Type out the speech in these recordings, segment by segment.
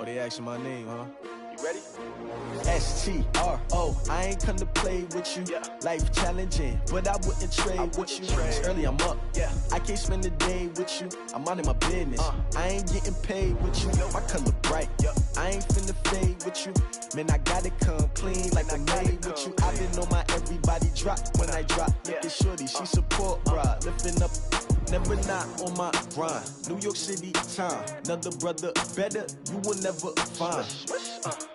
Oh, they asking my name, huh? You ready? STRO, I ain't come to play with you. Life challenging, but I wouldn't trade with you. It's early, I'm up. I can't spend the day with you. I'm out of my business. I ain't getting paid with you. My color bright. I ain't finna fade with you. Man, I gotta come clean like I made with you. I didn't know my everybody drop when I drop. Look at shorty, she support, bruh. Lifting up, never not on my grind. New York City time, another brother better, you will never find.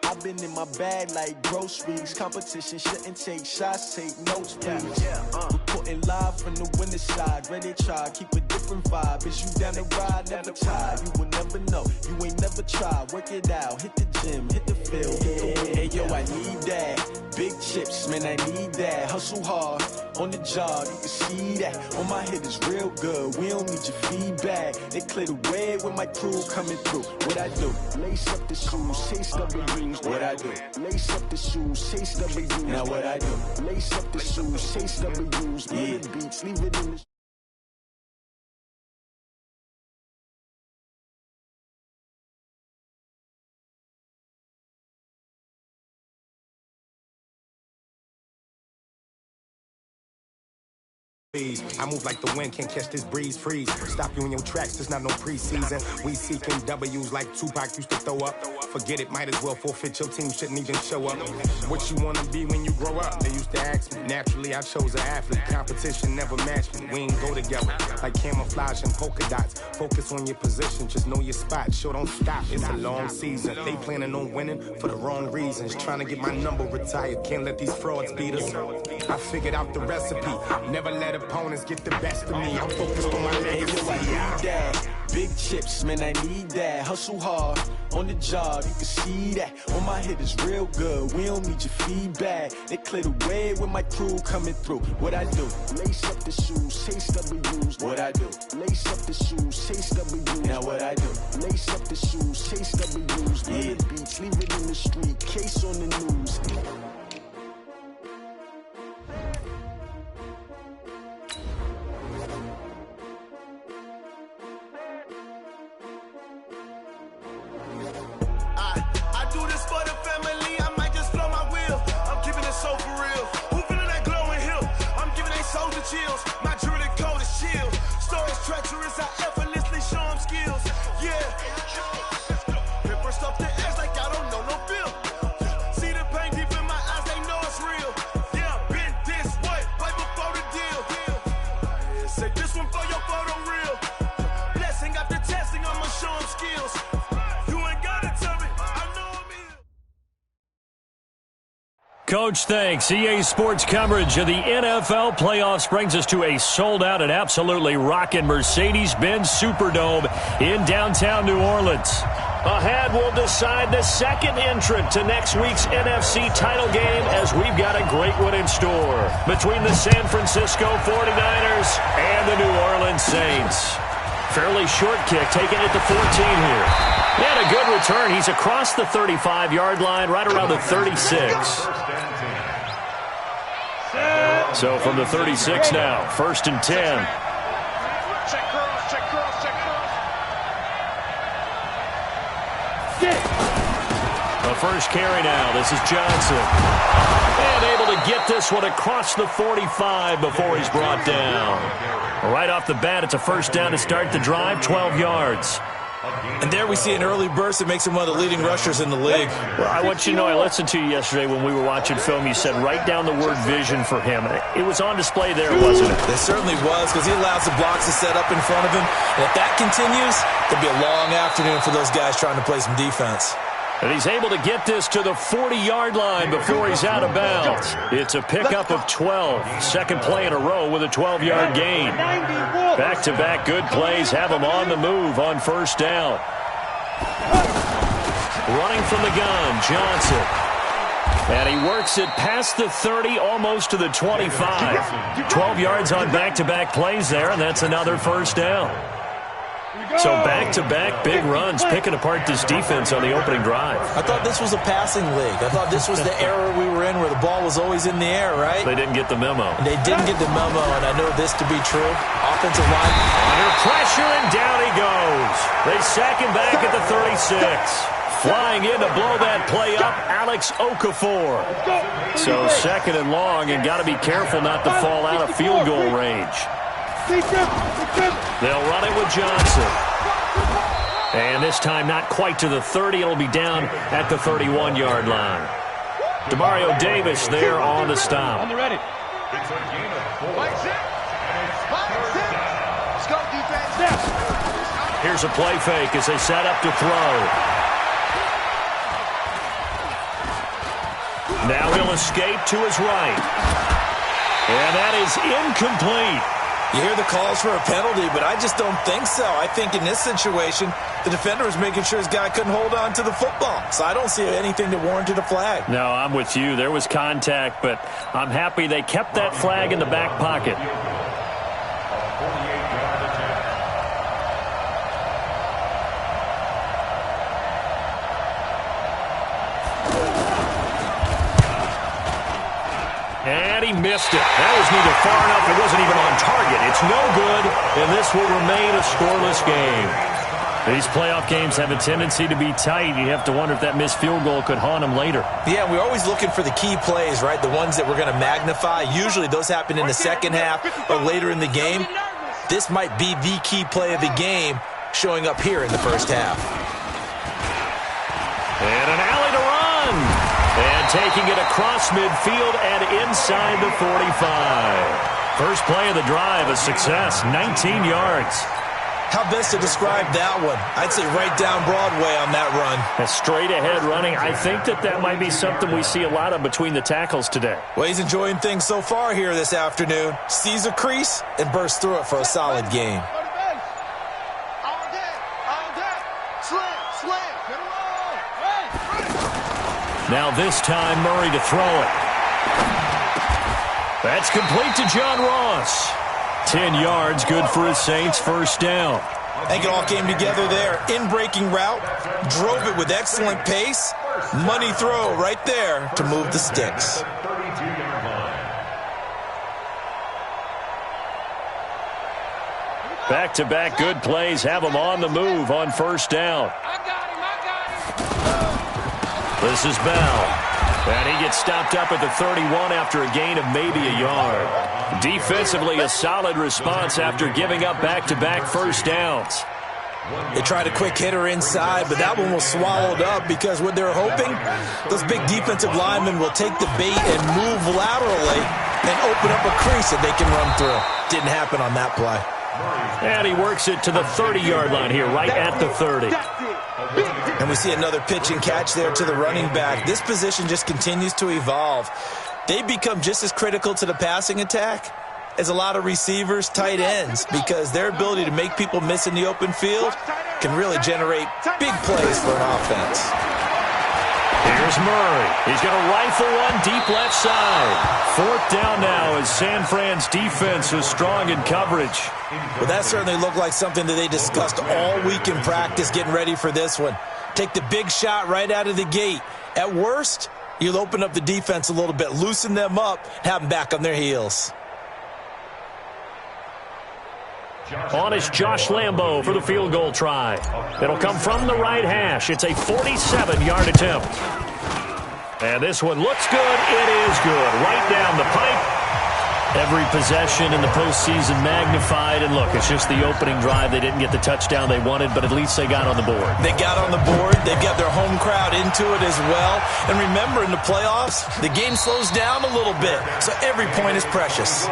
I've been in my bag like groceries. Competition shouldn't take shots, take notes, please. Reporting live from the winter side. Ready to try, keep a different vibe. Is you down the ride, never tired. You will never know, you ain't never tried. Work it out, hit the gym, hit the field, hit the wheel. Hey yo, I need that. Big chips, man, I need that. Hustle hard, on the job, you can see that. On my head is real good, we don't need your feedback. They clear the way with my crew coming through. What I do? Lace up the shoes, chase W's. What I do? Lace up the shoes, chase W's. Now what I do? Lace up the shoes, chase W's. The beats, leave it in the I move like the wind, can't catch this breeze, freeze. Stop you in your tracks, there's not no preseason. We seeking W's like Tupac used to throw up. Forget it, might as well forfeit, your team shouldn't even show up. What you wanna be when you grow up? They used to ask me. Naturally, I chose an athlete. Competition never matched me. We ain't go together like camouflage and polka dots. Focus on your position, just know your spot. Sure, don't stop, it's a long season. They planning on winning for the wrong reasons. Trying to get my number retired, can't let these frauds beat us. I figured out the recipe, never let opponents get the best of me. I'm focused on my legacy. I need that. Big chips, man, I need that. Hustle hard, on the job, you can see that. On my head is real good, we don't need your feedback. They clear the way with my crew coming through. What I do? Lace up the shoes, chase W's. What I do? Lace up the shoes, chase W's. Now what I do? Lace up the shoes, chase W's. The beats, leave it in the street, case on the news. Chills. My jewelry code is chill. Stories treacherous, I effortlessly show them skills. Yeah. Pepper stuff the edge like I don't know no feel. See the pain deep in my eyes, they know it's real. Yeah, been this way, right before the deal. Say this one for your photo real. Blessing after testing, I'ma show them skills. You ain't gotta tell me, I know I'm here. Coach, thanks. EA Sports coverage of the NFL playoffs brings us to a sold-out and absolutely rocking Mercedes-Benz Superdome in downtown New Orleans. Ahead, we'll decide the second entrant to next week's NFC title game as we've got a great one in store between the San Francisco 49ers and the New Orleans Saints. Fairly short kick, taking it to 14 here. And a good return. He's across the 35-yard line, right around the 36. So from the 36 now, 1st and 10. Check cross, check cross, check cross. The first carry now. This is Johnson. And able to get this one across the 45 before he's brought down. Right off the bat, it's a first down to start the drive, 12 yards. And there we see an early burst that makes him one of the leading rushers in the league. Well, I want you to know, I listened to you yesterday when we were watching film. You said write down the word vision for him. It was on display there, wasn't it? It certainly was, because he allows the blocks to set up in front of him. And if that continues, there'll be a long afternoon for those guys trying to play some defense. And he's able to get this to the 40-yard line before he's out of bounds. It's a pickup of 12. Second play in a row with a 12-yard gain. Back-to-back good plays have him on the move on first down. Running from the gun, Johnson. And he works it past the 30, almost to the 25. 12 yards on back-to-back plays there, and that's another first down. So back-to-back big runs, picking apart this defense on the opening drive. I thought this was a passing league. I thought this was the era we were in where the ball was always in the air, right? They didn't get the memo. And they didn't get the memo, and I know this to be true. Offensive line. Under pressure, and down he goes. They sack him back at the 36. Flying in to blow that play up, Alex Okafor. So second and long, and got to be careful not to fall out of field goal range. They'll run it with Johnson. And this time not quite to the 30. It'll be down at the 31-yard line. Demario Davis there on the stop. On the ready. Here's a play fake as they set up to throw. Now he'll escape to his right. And that is incomplete. You hear the calls for a penalty, but I just don't think so. I think in this situation, the defender was making sure his guy couldn't hold on to the football. So I don't see anything that warranted a flag. No, I'm with you. There was contact, but I'm happy they kept that flag in the back pocket. And he missed it. That was neither far enough. It wasn't even on target. It's no good, and this will remain a scoreless game. These playoff games have a tendency to be tight. You have to wonder if that missed field goal could haunt them later. Yeah, we're always looking for the key plays, right? The ones that we're going to magnify. Usually those happen in the second half or later in the game. This might be the key play of the game showing up here in the first half. And an alley to run. And taking it across midfield and inside the 45. First play of the drive, a success, 19 yards. How best to describe that one? I'd say right down Broadway on that run. A straight ahead running. I think that might be something we see a lot of between the tackles today. Well, he's enjoying things so far here this afternoon. Sees a crease and bursts through it for a solid game. Now this time Murray to throw it. That's complete to John Ross. 10 yards, good for his Saints, first down. I think it all came together there. In-breaking route, drove it with excellent pace. Money throw right there to move the sticks. Back-to-back good plays have him on the move on first down. This is Bell. And he gets stopped up at the 31 after a gain of maybe a yard. Defensively, a solid response after giving up back-to-back first downs. They tried a quick hitter inside, but that one was swallowed up because what they're hoping, those big defensive linemen will take the bait and move laterally and open up a crease that they can run through. Didn't happen on that play. And he works it to the 30-yard line here, right at the 30. And we see another pitch and catch there to the running back. This position just continues to evolve. They become just as critical to the passing attack as a lot of receivers, tight ends, because their ability to make people miss in the open field can really generate big plays for an offense. Here's Murray. He's going to rifle one deep left side. Fourth down now as San Fran's defense is strong in coverage. Well, that certainly looked like something that they discussed all week in practice getting ready for this one. Take the big shot right out of the gate. At worst, you'll open up the defense a little bit, loosen them up, have them back on their heels. On is Josh Lambo for the field goal try. It'll come from the right hash. It's a 47-yard attempt. And this one looks good. It is good. Right down the pipe. Every possession in the postseason magnified. And look, it's just the opening drive. They didn't get the touchdown they wanted, but at least they got on the board. They got on the board. They've got their home crowd into it as well. And remember, in the playoffs, the game slows down a little bit. So every point is precious.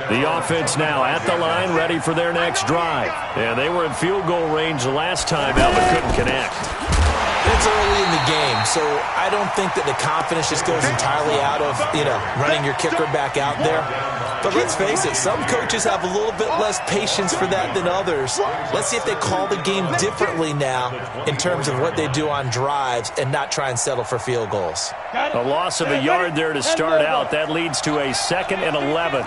The offense now at the line, ready for their next drive. And they were in field goal range the last time out, but couldn't connect. It's early in the game, so I don't think that the confidence just goes entirely out of, running your kicker back out there. But let's face it, some coaches have a little bit less patience for that than others. Let's see if they call the game differently now in terms of what they do on drives and not try and settle for field goals. A loss of a yard there to start out. That leads to a 2nd and 11.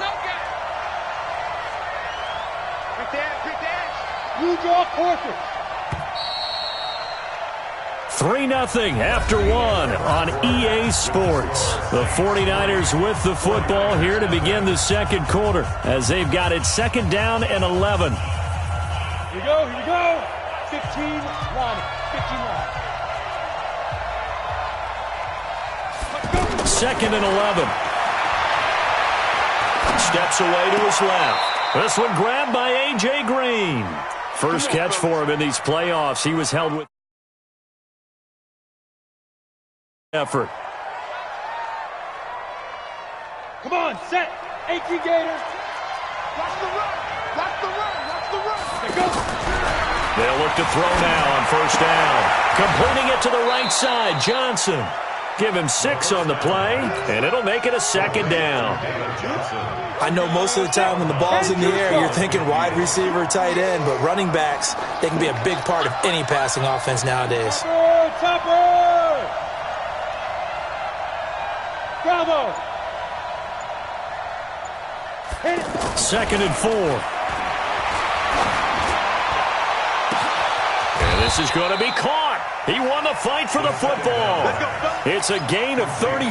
You draw quarter. 3-0 after one on EA Sports. The 49ers with the football here to begin the second quarter as they've got it 2nd down and 11. you go, here you go. 15 line, 15 line. 2nd and 11. Steps away to his left. This one grabbed by A.J. Green. First catch for him in these playoffs. He was held with effort. Come on, set. 18 Gators. Watch the run. Watch the run. Watch the run. There goes. They'll look to throw now on first down. Completing it to the right side, Johnson. Give him 6 on the play, and it'll make it a 2nd down. I know most of the time when the ball's in the air, you're thinking wide receiver, tight end, but running backs, they can be a big part of any passing offense nowadays. Topper! Bravo! 2nd and 4. And this is going to be caught. He won the fight for the football. It's a gain of 34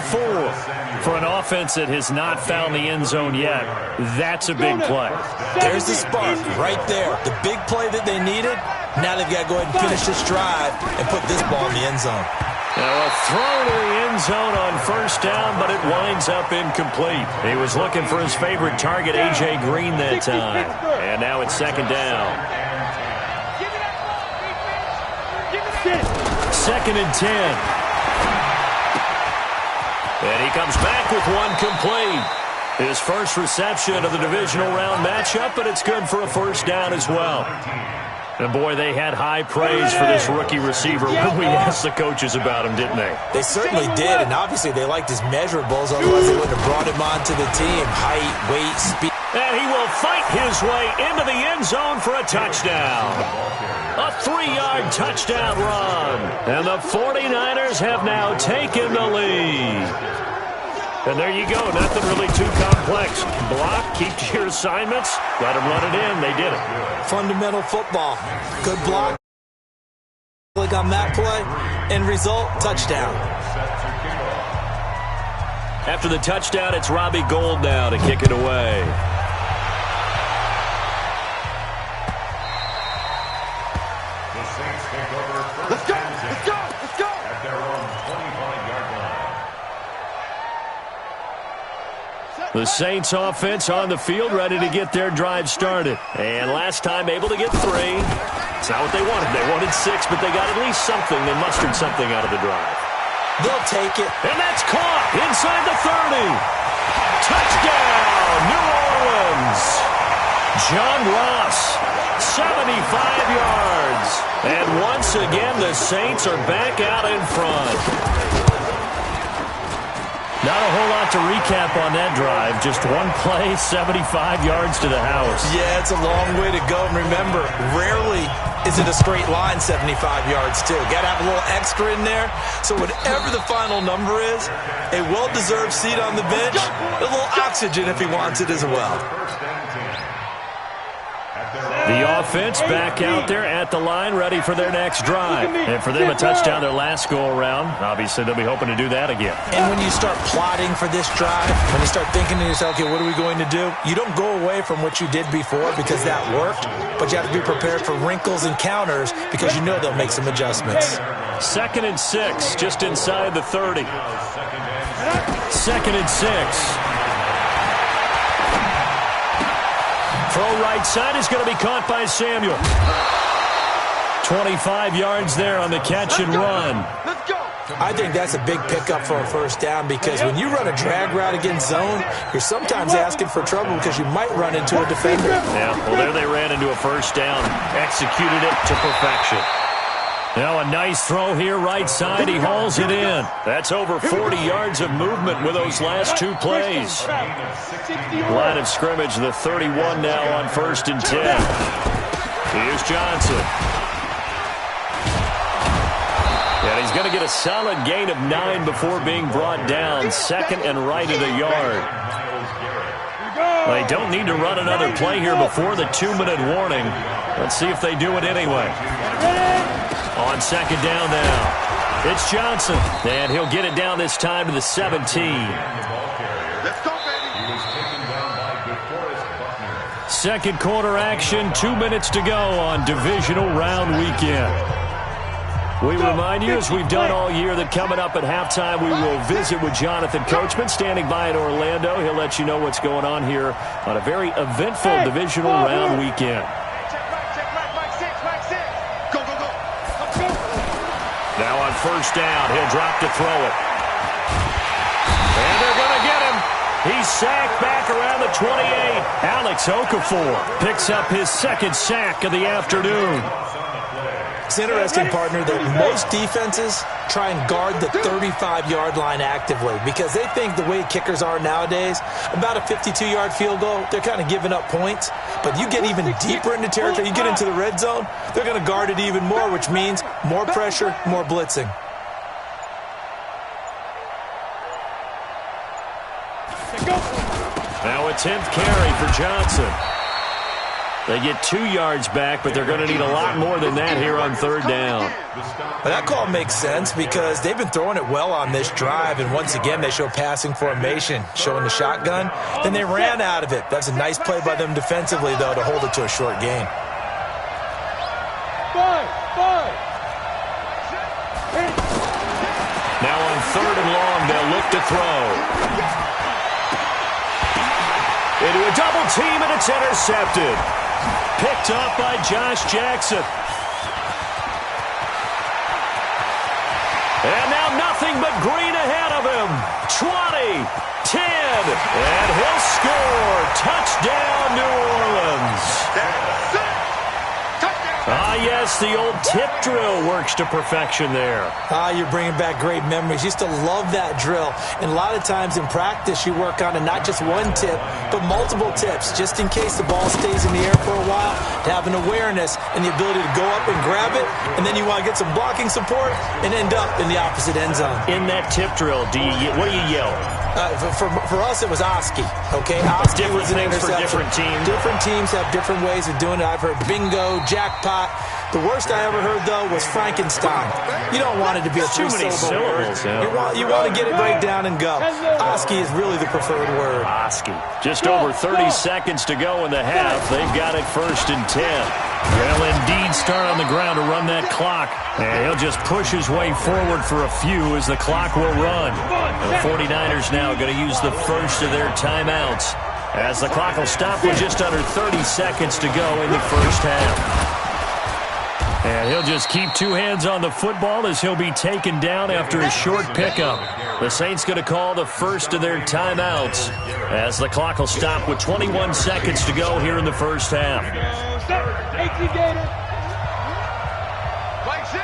for an offense that has not found the end zone yet. That's a big play. There's the spark right there. The big play that they needed. Now they've got to go ahead and finish this drive and put this ball in the end zone. Now a throw to the end zone on first down, but it winds up incomplete. He was looking for his favorite target, A.J. Green, that time. And now it's 2nd down. 2nd and 10. And he comes back with one complete. His first reception of the divisional round matchup, but it's good for a first down as well. And boy, they had high praise for this rookie receiver when we asked the coaches about him, didn't they? They certainly did, and obviously they liked his measurables, otherwise they wouldn't have brought him onto the team. Height, weight, speed. And he will fight his way into the end zone for a touchdown. A 3-yard touchdown run. And the 49ers have now taken the lead. And there you go. Nothing really too complex. Block, keep to your assignments, let them run it in. They did it. Fundamental football. Good block. Click on that play. End result, touchdown. After the touchdown, it's Robbie Gould now to kick it away. Let's go! Let's go! Let's go! At their own 25-yard line. The Saints offense on the field, ready to get their drive started. And last time able to get 3. It's not what they wanted. They wanted 6, but they got at least something. They mustered something out of the drive. They'll take it. And that's caught inside the 30. Touchdown, New Orleans. John Ross, 75 yards. And once again, the Saints are back out in front. Not a whole lot to recap on that drive. Just one play, 75 yards to the house. Yeah, it's a long way to go. And remember, rarely is it a straight line 75 yards, too. Got to have a little extra in there. So whatever the final number is, a well-deserved seat on the bench, a little oxygen if he wants it as well. The offense back out there at the line, ready for their next drive. And for them, a touchdown their last go-around. Obviously, they'll be hoping to do that again. And when you start plotting for this drive, when you start thinking to yourself, okay, what are we going to do? You don't go away from what you did before because that worked, but you have to be prepared for wrinkles and counters because you know they'll make some adjustments. 2nd and 6, just inside the 30. 2nd and 6. Throw right side is going to be caught by Samuel. 25 yards there on the catch and run. I think that's a big pickup for a first down because when you run a drag route against zone, you're sometimes asking for trouble because you might run into a defender. Yeah, well, there they ran into a first down. Executed it to perfection. Now a nice throw here, right side. He hauls it in. That's over 40 yards of movement with those last 2 plays. Line of scrimmage, the 31 now on 1st and 10. Here's Johnson. And he's going to get a solid gain of 9 before being brought down. 2nd and right at a yard. They don't need to run another play here before the 2-minute warning. Let's see if they do it anyway. On 2nd down now, it's Johnson, and he'll get it down this time to the 17. Let's go, baby. second quarter action. 2 minutes to go on divisional round weekend. We remind you, as we've done all year, that coming up at halftime, we will visit with Jonathan Coachman, standing by in Orlando. He'll let you know what's going on here on a very eventful divisional round weekend. Now on first down, he'll drop to throw it. And they're going to get him. He's sacked back around the 28. Alex Okafor picks up his second sack of the afternoon. It's interesting, partner, that most defenses try and guard the 35-yard line actively because they think the way kickers are nowadays, about a 52-yard field goal, they're kind of giving up points. But you get even deeper into territory, you get into the red zone, they're going to guard it even more, which means more pressure, more blitzing. Now a 10th carry for Johnson. They get 2 yards back, but they're going to need a lot more than that here on third down. Well, that call makes sense because they've been throwing it well on this drive, and once again they show passing formation, showing the shotgun. Then they ran out of it. That's a nice play by them defensively, though, to hold it to a short gain. Now on third and long, they'll look to throw. Into a double team, and it's intercepted. Picked up by Josh Jackson. And now nothing but green ahead of him. 20, 10, and he'll score. Touchdown, New Orleans. Ah, yes, the old tip drill works to perfection there. Ah, you're bringing back great memories. Used to love that drill. And a lot of times in practice, you work on not just one tip, but multiple tips, just in case the ball stays in the air for a while, to have an awareness and the ability to go up and grab it, and then you want to get some blocking support and end up in the opposite end zone. In that tip drill, what do you yell? For us, it was Oski. Okay, Oski was an interception. For different teams. Different teams have different ways of doing it. I've heard bingo, jackpot. The worst I ever heard, though, was Frankenstein. You don't want it to be a three-syllable word. You want to get it right down and go. Oski is really the preferred word. Oski. Just over 30 seconds to go in the half. They've got it 1st and 10. They'll indeed start on the ground to run that clock. And he'll just push his way forward for a few as the clock will run. The 49ers now going to use the first of their timeouts as the clock will stop with just under 30 seconds to go in the first half. And he'll just keep 2 hands on the football as he'll be taken down after a short pickup. The Saints going to call the first of their timeouts as the clock will stop with 21 seconds to go here in the first half. 18 Gators. Flag 6.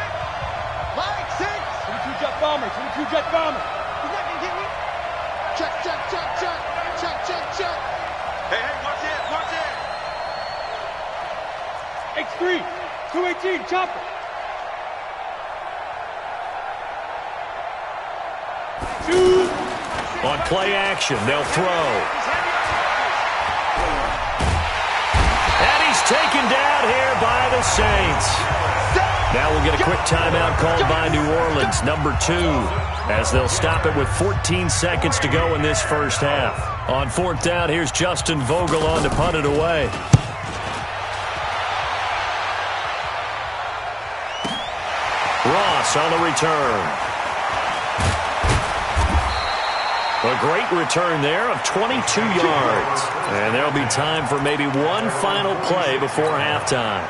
Flag 6. 22 Jet Bombers. 22 Jet Bombers. He's not going to get me. Check, check, check, check. Check, check, check. Hey, watch it, watch it. X3. 218, chopper. On play action, they'll throw. And he's taken down here by the Saints. Now we'll get a quick timeout called by New Orleans, number 2, as they'll stop it with 14 seconds to go in this first half. On 4th down, here's Justin Vogel on to punt it away. Ross on the return. A great return there of 22 yards. And there'll be time for maybe one final play before halftime.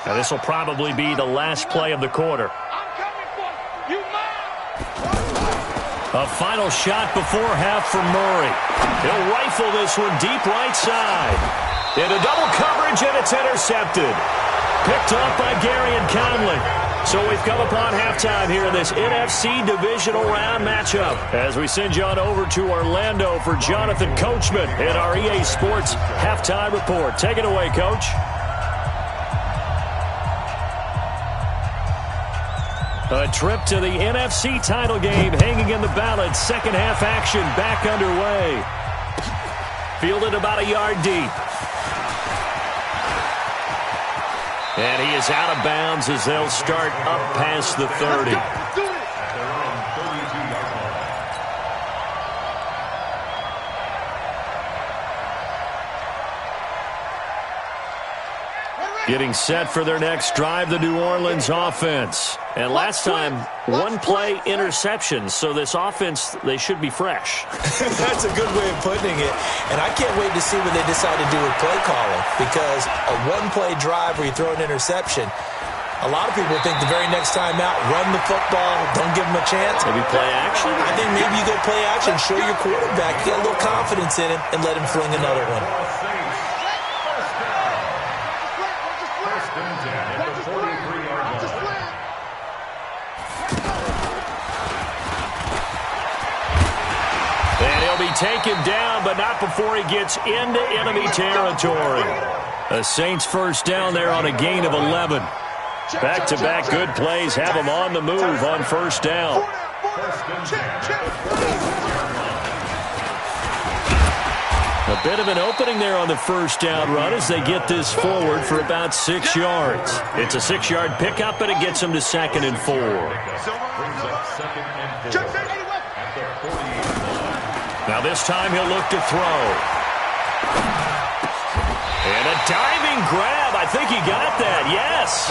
Now this will probably be the last play of the quarter. A final shot before half from Murray. He'll rifle this one deep right side. Into double coverage, and it's intercepted. Picked up by Garyon Conley. So we've come upon halftime here in this NFC divisional round matchup as we send you on over to Orlando for Jonathan Coachman in our EA Sports Halftime Report. Take it away, Coach. A trip to the NFC title game hanging in the balance. Second half action back underway. Fielded about a yard deep. And he is out of bounds as they'll start up past the 30. Getting set for their next drive, the New Orleans offense. And last time, one-play interception. So this offense, they should be fresh. That's a good way of putting it. And I can't wait to see what they decide to do with play calling. Because a one-play drive where you throw an interception, a lot of people think the very next time out, run the football, don't give them a chance. Maybe play action? I think maybe you go play action, show your quarterback, get a little confidence in him, and let him fling another one. And he'll be taken down, but not before he gets into enemy territory. The Saints first down there on a gain of 11. Back-to-back good plays have them on the move on first down. A bit of an opening there on the first down run as they get this forward for about 6 yards. It's a 6-yard pickup, and it gets them to 2nd and 4. Now this time he'll look to throw. And a diving grab. I think he got that, yes.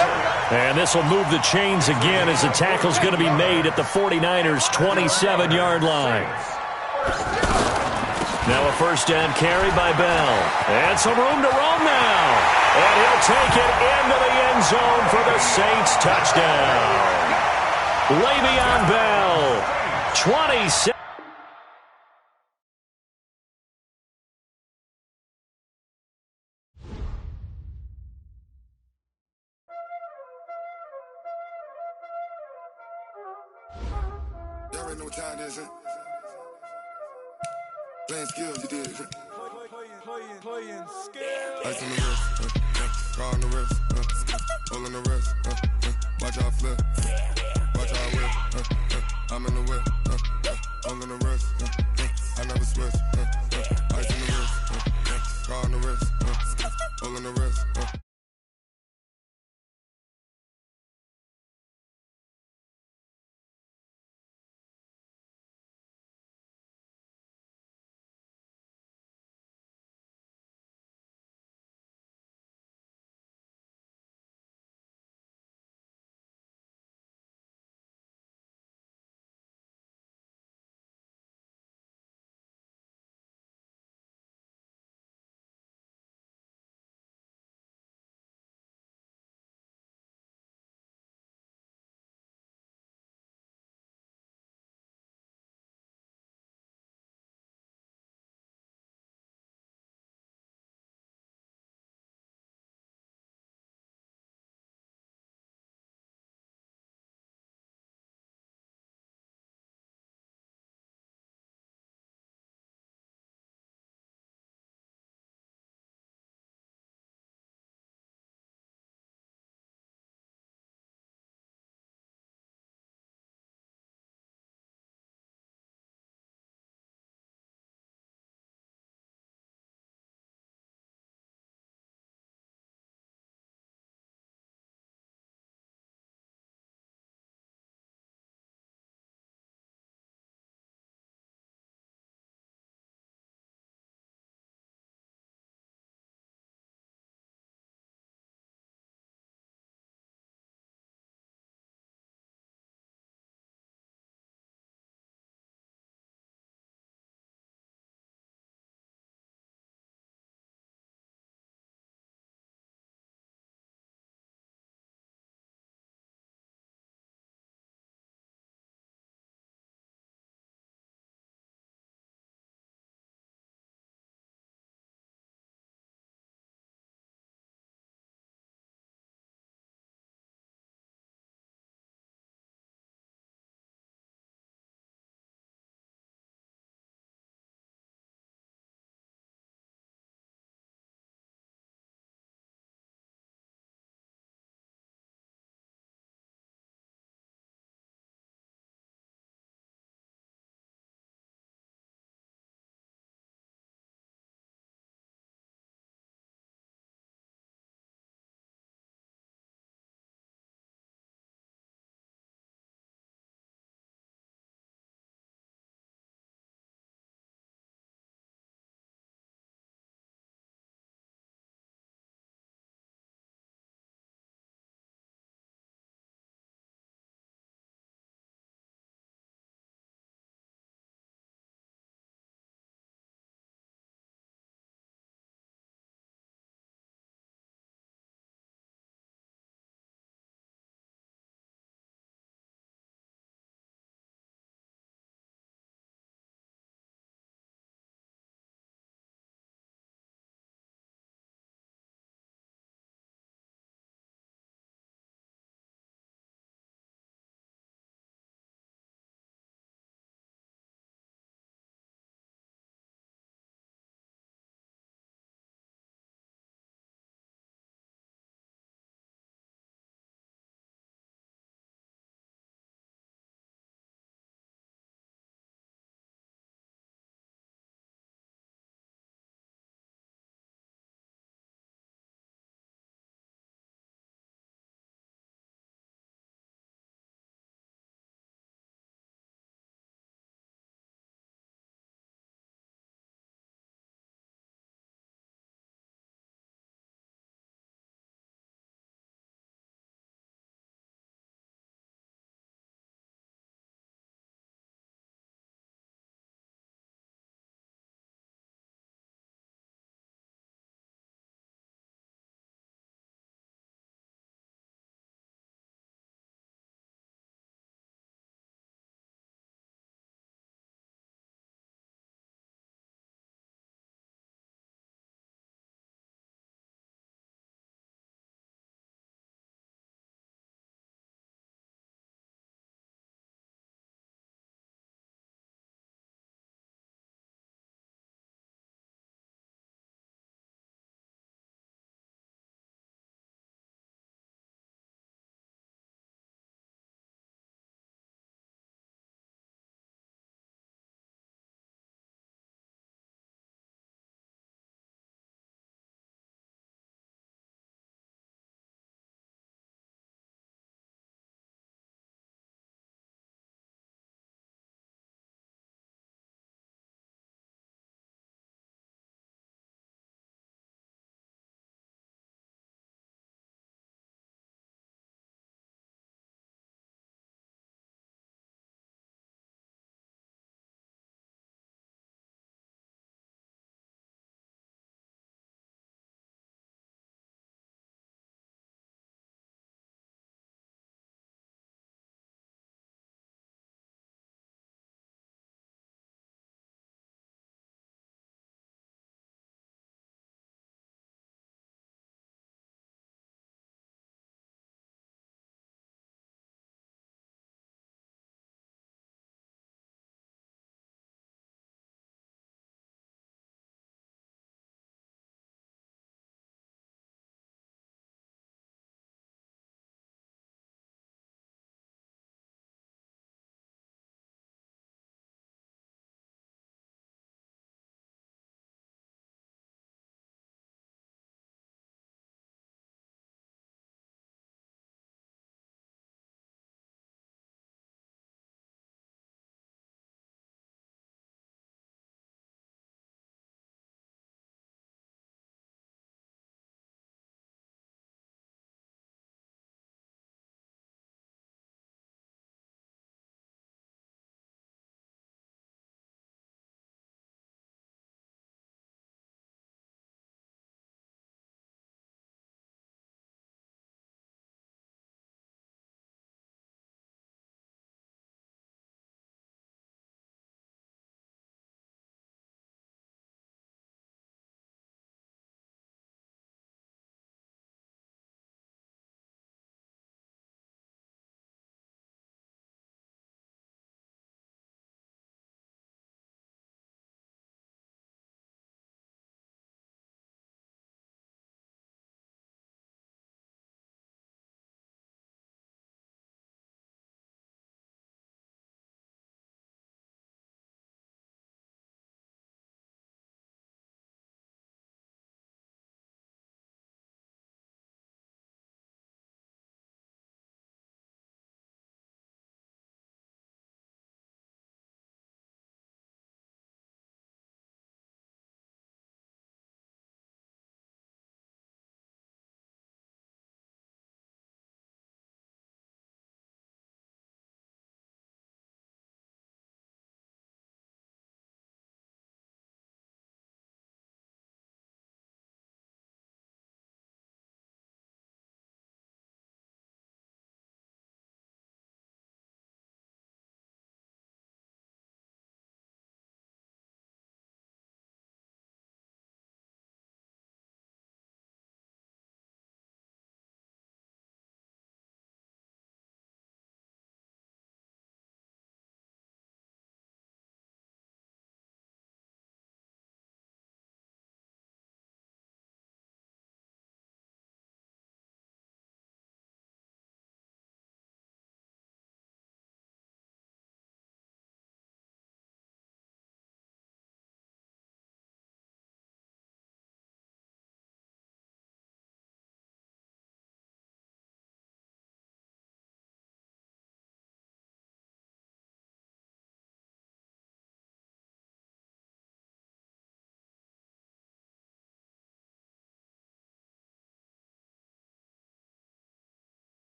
And this will move the chains again as the tackle's going to be made at the 49ers' 27-yard line. Now a first down carry by Bell. And some room to roam now. And he'll take it into the end zone for the Saints touchdown. Le'Veon Bell, 27. Y'all already know what time it is, huh? Playing skills, you did it. Playing skills. Ice on the wrist, car on the wrist, hole in the wrist, watch out flip, watch out whip, I'm in the whip, hole in the wrist.